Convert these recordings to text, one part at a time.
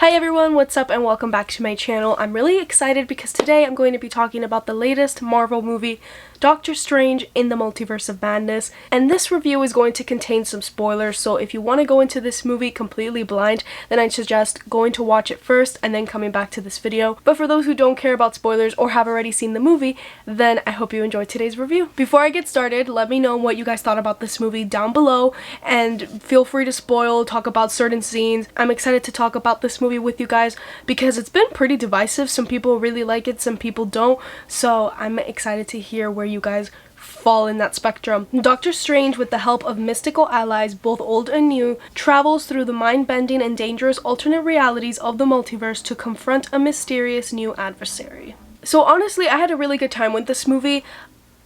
Hi everyone, what's up and welcome back to my channel. I'm really excited because today I'm going to be talking about the latest Marvel movie, Doctor Strange in the Multiverse of Madness, and this review is going to contain some spoilers, so if you want to go into this movie completely blind, then I suggest going to watch it first and then coming back to this video. But for those who don't care about spoilers or have already seen the movie, then I hope you enjoyed today's review. Before I get started, let me know what you guys thought about this movie down below, and feel free to talk about certain scenes. I'm excited to talk about this movie with you guys because it's been pretty divisive. Some people really like it, some people don't, so I'm excited to hear where you guys fall in that spectrum. Doctor Strange, with the help of mystical allies, both old and new, travels through the mind-bending and dangerous alternate realities of the multiverse to confront a mysterious new adversary. So honestly, I had a really good time with this movie.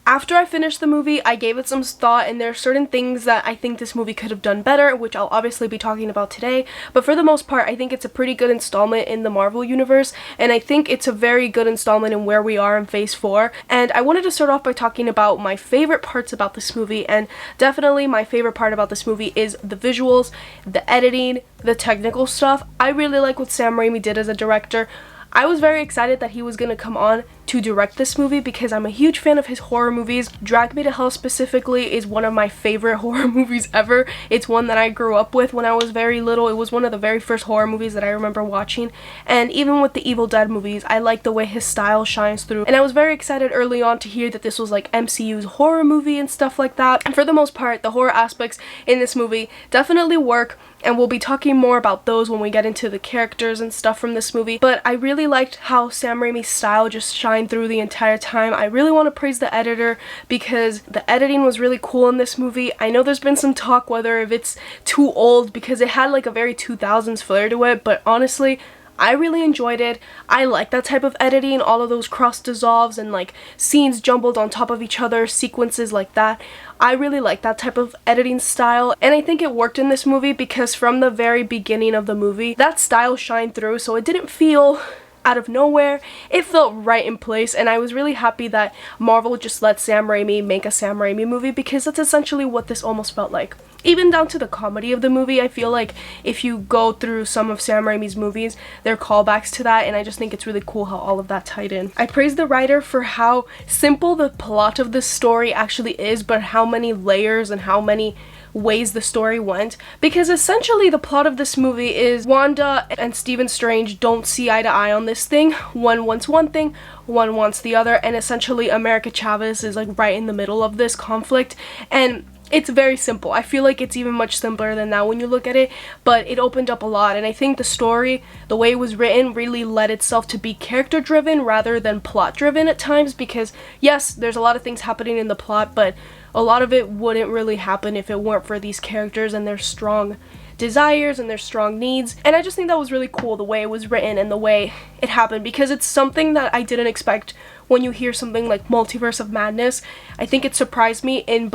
After I finished the movie, I gave it some thought, and there are certain things that I think this movie could have done better, which I'll obviously be talking about today. But for the most part, I think it's a pretty good installment in the Marvel Universe, and I think it's a very good installment in where we are in Phase 4. And I wanted to start off by talking about my favorite parts about this movie, and definitely my favorite part about this movie is the visuals, the editing, the technical stuff. I really like what Sam Raimi did as a director. I was very excited that he was going to come on to direct this movie because I'm a huge fan of his horror movies. Drag Me to Hell specifically is one of my favorite horror movies ever. It's one that I grew up with when I was very little. It was one of the very first horror movies that I remember watching. And even with the Evil Dead movies, I like the way his style shines through. And I was very excited early on to hear that this was like MCU's horror movie and stuff like that. And for the most part, the horror aspects in this movie definitely work. And we'll be talking more about those when we get into the characters and stuff from this movie. But I really liked how Sam Raimi's style just shined through the entire time. I really want to praise the editor because the editing was really cool in this movie. I know there's been some talk whether if it's too old because it had like a very 2000s flair to it, but honestly, I really enjoyed it. I like that type of editing, all of those cross dissolves and like scenes jumbled on top of each other, sequences like that. I really like that type of editing style, and I think it worked in this movie because from the very beginning of the movie, that style shined through, so it didn't feel out of nowhere. It felt right in place, and I was really happy that Marvel just let Sam Raimi make a Sam Raimi movie because that's essentially what this almost felt like. Even down to the comedy of the movie, I feel like if you go through some of Sam Raimi's movies, there are callbacks to that, and I just think it's really cool how all of that tied in. I praise the writer for how simple the plot of this story actually is, but how many layers and how many ways the story went, because essentially the plot of this movie is Wanda and Stephen Strange don't see eye to eye on this thing. One wants one thing, one wants the other, and essentially America Chavez is like right in the middle of this conflict, and it's very simple. I feel like it's even much simpler than that when you look at it, but it opened up a lot, and I think the story, the way it was written, really led itself to be character driven rather than plot driven at times, because yes, there's a lot of things happening in the plot, but a lot of it wouldn't really happen if it weren't for these characters and their strong desires and their strong needs. And I just think that was really cool, the way it was written and the way it happened, because it's something that I didn't expect when you hear something like Multiverse of Madness. I think it surprised me in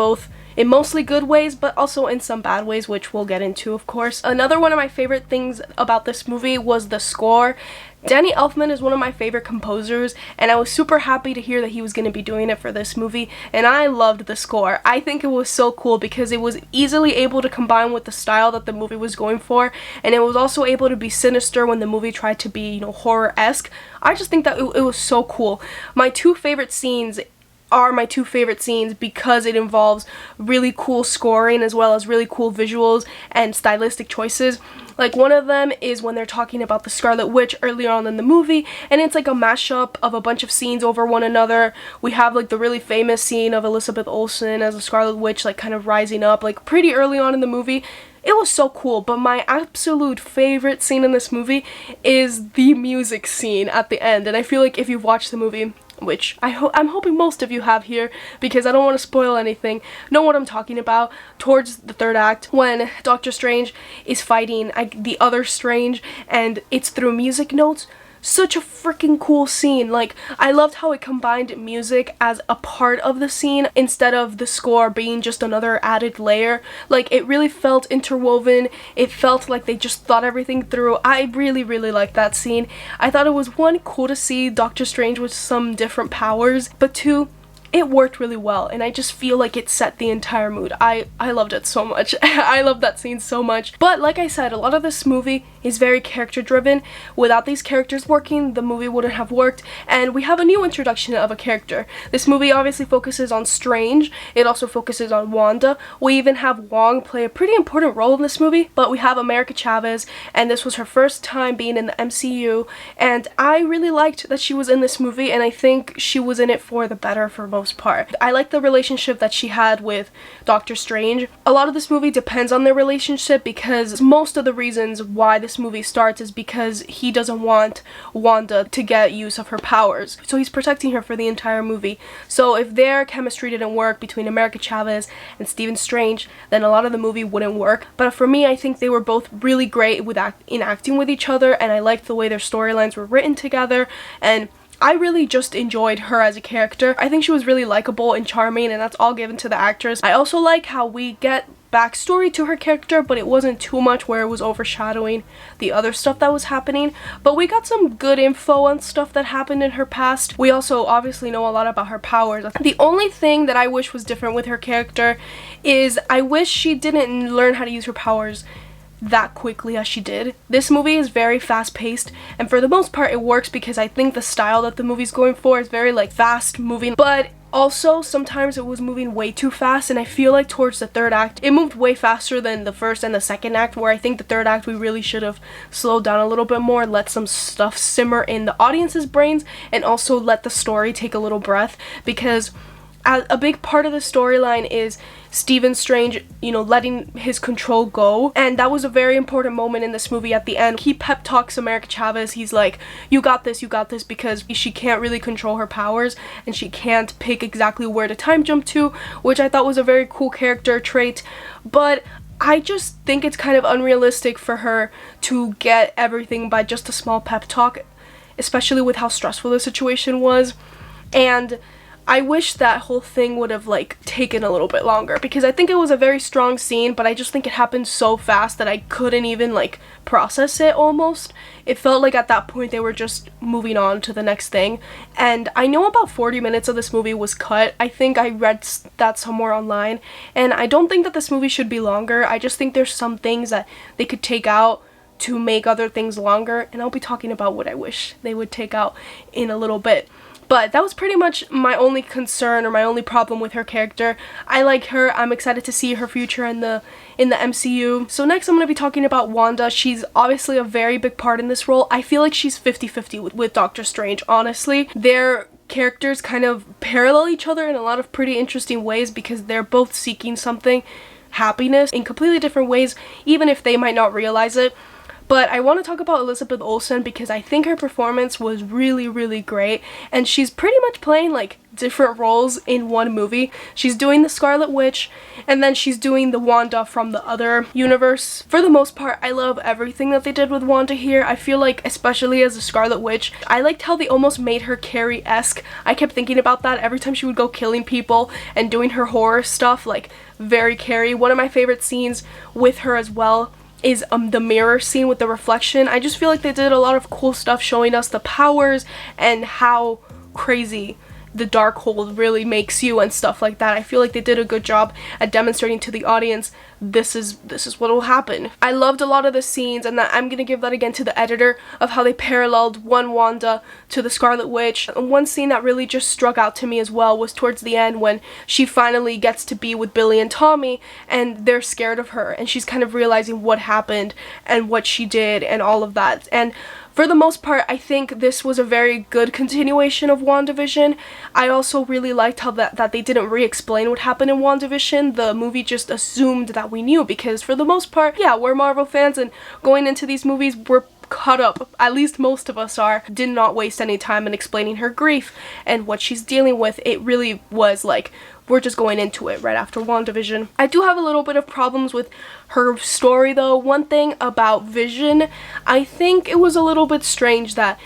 mostly good ways, but also in some bad ways, which we'll get into, of course. Another one of my favorite things about this movie was the score. Danny Elfman is one of my favorite composers, and I was super happy to hear that he was going to be doing it for this movie, and I loved the score. I think it was so cool because it was easily able to combine with the style that the movie was going for, and it was also able to be sinister when the movie tried to be, horror-esque. I just think that it was so cool. My two favorite scenes are my two favorite scenes because it involves really cool scoring as well as really cool visuals and stylistic choices. Like, one of them is when they're talking about the Scarlet Witch earlier on in the movie, and it's like a mashup of a bunch of scenes over one another. We have like the really famous scene of Elizabeth Olsen as a Scarlet Witch, like kind of rising up like pretty early on in the movie. It was so cool, but my absolute favorite scene in this movie is the music scene at the end, and I feel like if you've watched the movie, which I'm hoping most of you have here because I don't want to spoil anything, know what I'm talking about. Towards the third act, when Doctor Strange is fighting the other Strange, and it's through music notes. Such a freaking cool scene. Like, I loved how it combined music as a part of the scene instead of the score being just another added layer. Like, it really felt interwoven. It felt like they just thought everything through. I really liked that scene. I thought it was, one, cool to see Doctor Strange with some different powers, but two, it worked really well, and I just feel like it set the entire mood. I loved it so much. I love that scene so much. But like I said, a lot of this movie is very character driven. Without these characters working, the movie wouldn't have worked, and we have a new introduction of a character. This movie obviously focuses on Strange. It also focuses on Wanda. We even have Wong play a pretty important role in this movie, but we have America Chavez, and this was her first time being in the MCU, and I really liked that she was in this movie, and I think she was in it for the better for most part. I like the relationship that she had with Doctor Strange. A lot of this movie depends on their relationship, because most of the reasons why this movie starts is because he doesn't want Wanda to get use of her powers, so he's protecting her for the entire movie. So if their chemistry didn't work between America Chavez and Stephen Strange, then a lot of the movie wouldn't work. But for me, I think they were both really great with in acting with each other, and I liked the way their storylines were written together, and I really just enjoyed her as a character. I think she was really likable and charming, and that's all given to the actress. I also like how we get backstory to her character, but it wasn't too much where it was overshadowing the other stuff that was happening. But we got some good info on stuff that happened in her past. We also obviously know a lot about her powers. The only thing that I wish was different with her character is I wish she didn't learn how to use her powers that quickly as she did. This movie is very fast-paced, and for the most part it works because I think the style that the movie's going for is very like fast moving, but also sometimes it was moving way too fast, and I feel like towards the third act it moved way faster than the first and the second act, where I think the third act we really should have slowed down a little bit more, let some stuff simmer in the audience's brains, and also let the story take a little breath, because a big part of the storyline is Stephen Strange, you know, letting his control go, and that was a very important moment in this movie at the end. He pep talks America Chavez. He's like, you got this, because she can't really control her powers, and she can't pick exactly where to time jump to, which I thought was a very cool character trait. But I just think it's kind of unrealistic for her to get everything by just a small pep talk, especially with how stressful the situation was. And I wish that whole thing would have like taken a little bit longer, because I think it was a very strong scene, but I just think it happened so fast that I couldn't even like process it almost. It felt like at that point they were just moving on to the next thing. And I know about 40 minutes of this movie was cut. I think I read that somewhere online, and I don't think that this movie should be longer. I just think there's some things that they could take out to make other things longer, and I'll be talking about what I wish they would take out in a little bit. But that was pretty much my only concern or my only problem with her character. I like her. I'm excited to see her future in the MCU. So next I'm going to be talking about Wanda. She's obviously a very big part in this role. I feel like she's 50-50 with Doctor Strange, honestly. Their characters kind of parallel each other in a lot of pretty interesting ways, because they're both seeking something, happiness, in completely different ways, even if they might not realize it. But I want to talk about Elizabeth Olsen, because I think her performance was really, really great, and she's pretty much playing like different roles in one movie. She's doing the Scarlet Witch, and then she's doing the Wanda from the other universe. For the most part, I love everything that they did with Wanda here. I feel like, especially as a Scarlet Witch, I liked how they almost made her Carrie-esque. I kept thinking about that every time she would go killing people and doing her horror stuff, like very Carrie. One of my favorite scenes with her as well is the mirror scene with the reflection. I just feel like they did a lot of cool stuff showing us the powers and how crazy the Darkhold really makes you and stuff like that. I feel like they did a good job at demonstrating to the audience this is what will happen. I loved a lot of the scenes, and that I'm gonna give that again to the editor, of how they paralleled one Wanda to the Scarlet Witch. And one scene that really just struck out to me as well was towards the end, when she finally gets to be with Billy and Tommy, and they're scared of her, and she's kind of realizing what happened and what she did and all of that. And for the most part, I think this was a very good continuation of WandaVision. I also really liked how that they didn't re-explain what happened in WandaVision. The movie just assumed that we knew, because for the most part, yeah, we're Marvel fans, and going into these movies, we're caught up, at least most of us are. Did not waste any time in explaining her grief and what she's dealing with. It really was like, we're just going into it right after WandaVision. I do have a little bit of problems with her story though. One thing about Vision, I think it was a little bit strange that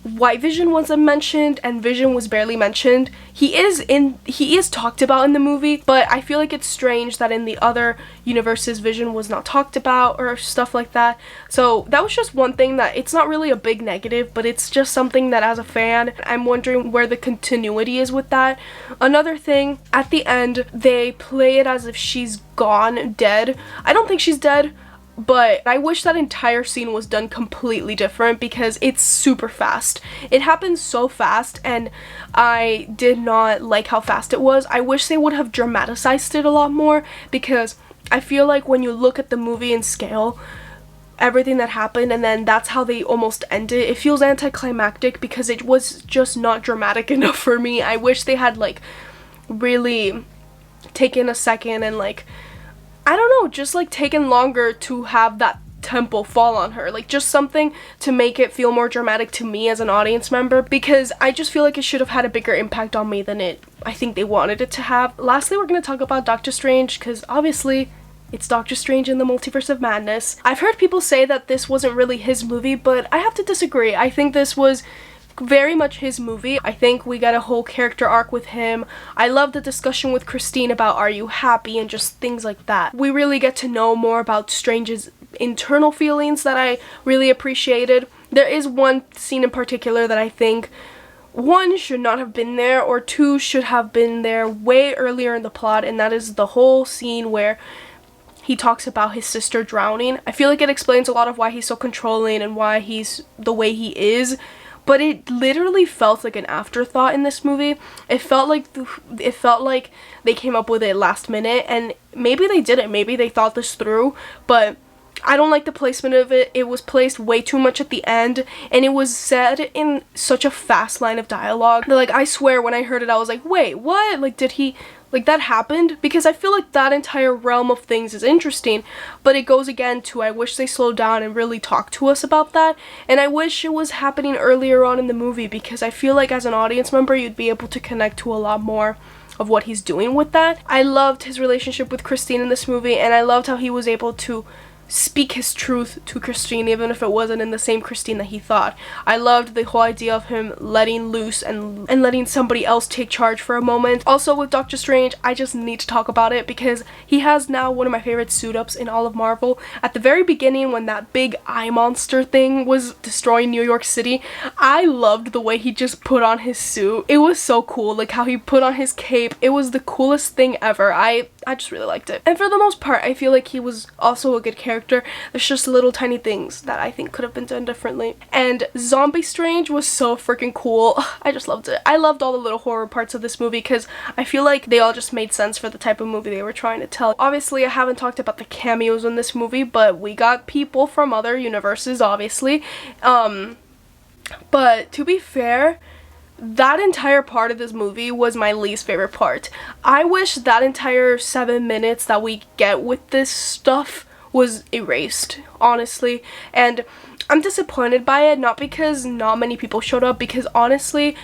White Vision wasn't mentioned and Vision was barely mentioned. He is talked about in the movie, but I feel like it's strange that in the other universes Vision was not talked about or stuff like that. So that was just one thing that, it's not really a big negative, but it's just something that as a fan, I'm wondering where the continuity is with that. Another thing, at the end, they play it as if she's gone, dead. I don't think she's dead. but I wish that entire scene was done completely different because it's super fast. It happens so fast, and I did not like how fast it was. I wish they would have dramatized it a lot more, because I feel like when you look at the movie in scale, everything that happened and then that's how they almost end it, it feels anticlimactic because it was just not dramatic enough for me. I wish they had like really taken a second and like, I don't know, just like taken longer to have that temple fall on her, like just something to make it feel more dramatic to me as an audience member, because I just feel like it should have had a bigger impact on me than I think they wanted it to have. Lastly, we're going to talk about Doctor Strange, because obviously it's Doctor Strange in the Multiverse of Madness. I've heard people say that this wasn't really his movie, but I have to disagree. I think this was very much his movie. I think we got a whole character arc with him. I love the discussion with Christine about are you happy and just things like that. We really get to know more about Strange's internal feelings that I really appreciated. There is one scene in particular that I think, one, should not have been there, or two, should have been there way earlier in the plot, and that is the whole scene where he talks about his sister drowning. I feel like it explains a lot of why he's so controlling and why he's the way he is, but it literally felt like an afterthought in this movie. It felt like they came up with it last minute, and maybe they didn't, maybe they thought this through, but I don't like the placement of it. It was placed way too much at the end, and it was said in such a fast line of dialogue that, like, I swear when I heard it I was like, wait, what? Like, did he, like, that happened? Because I feel like that entire realm of things is interesting, but it goes again to, I wish they slowed down and really talked to us about that, and I wish it was happening earlier on in the movie, because I feel like as an audience member you'd be able to connect to a lot more of what he's doing with that. I loved his relationship with Christine in this movie, and I loved how he was able to speak his truth to Christine, even if it wasn't in the same Christine that he thought. I loved the whole idea of him letting loose and letting somebody else take charge for a moment. Also with Doctor Strange, I just need to talk about it because he has now one of my favorite suit-ups in all of Marvel. At the very beginning, when that big eye monster thing was destroying New York City, I loved the way he just put on his suit. It was so cool, like how he put on his cape. It was the coolest thing ever. I just really liked it. And for the most part, I feel like he was also a good character. There's just little tiny things that I think could have been done differently. And Zombie Strange was so freaking cool. I just loved it. I loved all the little horror parts of this movie because I feel like they all just made sense for the type of movie they were trying to tell. Obviously, I haven't talked about the cameos in this movie, but we got people from other universes, obviously. But to be fair, that entire part of this movie was my least favorite part. I wish that entire 7 minutes that we get with this stuff was erased, honestly, and I'm disappointed by it, not because not many people showed up, because honestly,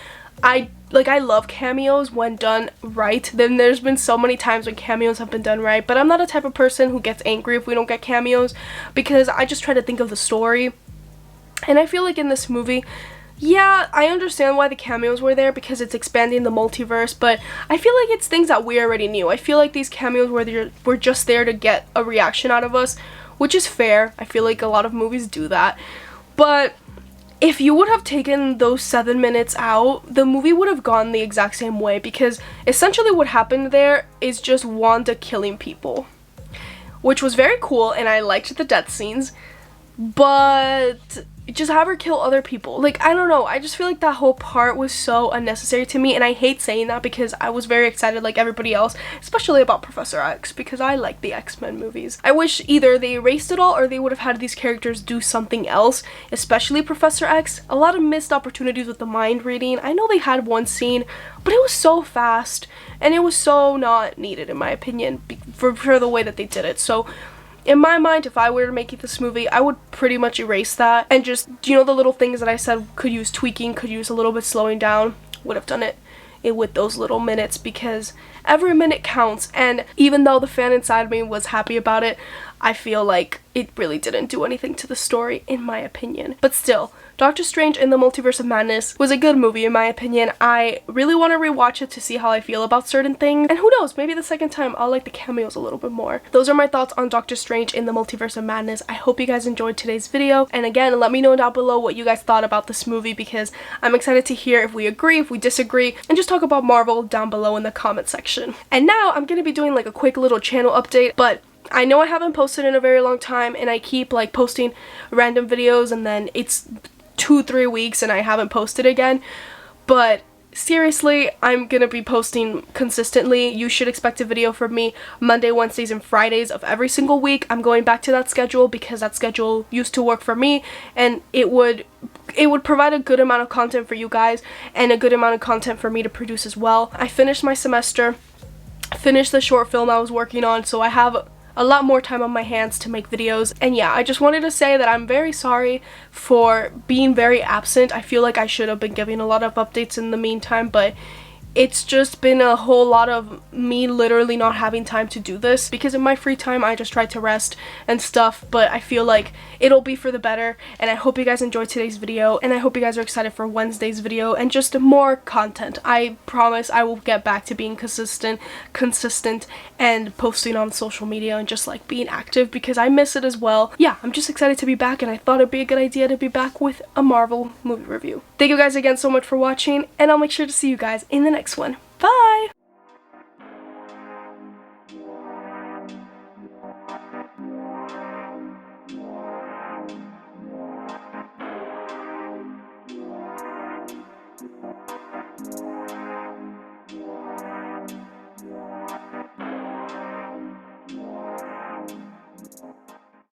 I love cameos when done right. Then there's been so many times when cameos have been done right, but I'm not a type of person who gets angry if we don't get cameos, because I just try to think of the story. And I feel like in this movie, yeah, I understand why the cameos were there because it's expanding the multiverse, but I feel like it's things that we already knew. I feel like these cameos were just there to get a reaction out of us, which is fair. I feel like a lot of movies do that. But if you would have taken those 7 minutes out, the movie would have gone the exact same way, because essentially what happened there is just Wanda killing people, which was very cool, and I liked the death scenes, but just have her kill other people. Like, I don't know, I just feel like that whole part was so unnecessary to me, and I hate saying that because I was very excited like everybody else, especially about Professor X, because I like the X-Men movies. I wish either they erased it all or they would have had these characters do something else, especially Professor X. A lot of missed opportunities with the mind reading. I know they had one scene, but it was so fast, and it was so not needed in my opinion for the way that they did it. So in my mind, if I were to make this movie, I would pretty much erase that and just, you know, the little things that I said could use tweaking, could use a little bit slowing down, would have done it with those little minutes, because every minute counts. And even though the fan inside me was happy about it, I feel like it really didn't do anything to the story in my opinion. But still, Doctor Strange in the Multiverse of Madness was a good movie in my opinion. I really want to rewatch it to see how I feel about certain things, and who knows, maybe the second time I'll like the cameos a little bit more. Those are my thoughts on Doctor Strange in the Multiverse of Madness. I hope you guys enjoyed today's video, and again, let me know down below what you guys thought about this movie, because I'm excited to hear if we agree, if we disagree, and just talk about Marvel down below in the comment section. And now I'm going to be doing like a quick little channel update, but I know I haven't posted in a very long time, and I keep like posting random videos and then it's 2-3 weeks and I haven't posted again, but seriously, I'm gonna be posting consistently. You should expect a video from me Monday, Wednesdays, and Fridays of every single week. I'm going back to that schedule because that schedule used to work for me, and it would provide a good amount of content for you guys and a good amount of content for me to produce as well. I finished my semester, finished the short film I was working on, so I have a lot more time on my hands to make videos. And yeah, I just wanted to say that I'm very sorry for being very absent. I feel like I should have been giving a lot of updates in the meantime, but it's just been a whole lot of me literally not having time to do this, because in my free time I just try to rest and stuff, but I feel like it'll be for the better. And I hope you guys enjoyed today's video, and I hope you guys are excited for Wednesday's video and just more content. I promise I will get back to being consistent and posting on social media and just like being active, because I miss it as well. Yeah, I'm just excited to be back, and I thought it'd be a good idea to be back with a Marvel movie review. Thank you guys again so much for watching, and I'll make sure to see you guys in the next one.